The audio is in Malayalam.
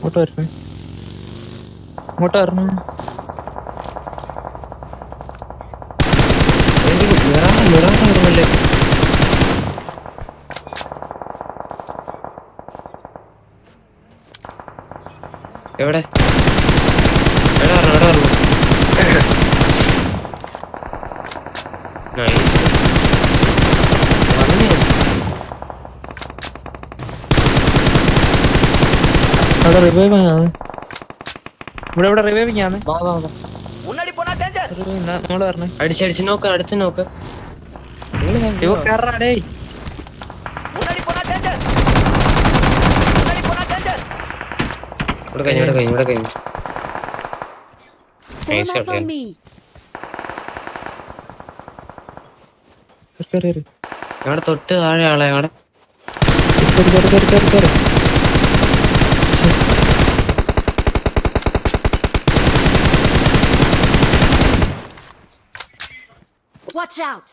ഇങ്ങോട്ട് വരണേ, ഇങ്ങോട്ട് വരണേ. വരുന്നല്ലേ? എവിടെ എവിടെ പറഞ്ഞു? അവിടെ റിവൈവ് ആണ്. ഇവിടെ റിവൈവിങ് ആണ്. നമ്മള് പറഞ്ഞേ അടിച്ചടിച്ച് നോക്ക്, അടുത്ത് നോക്ക്. കേറാടേ. ഇവിടെ കഴിഞ്ഞു. Form up on me. ഞങ്ങളുടെ തൊട്ട് താഴെ ആളെ ഞങ്ങളുടെ Watch out.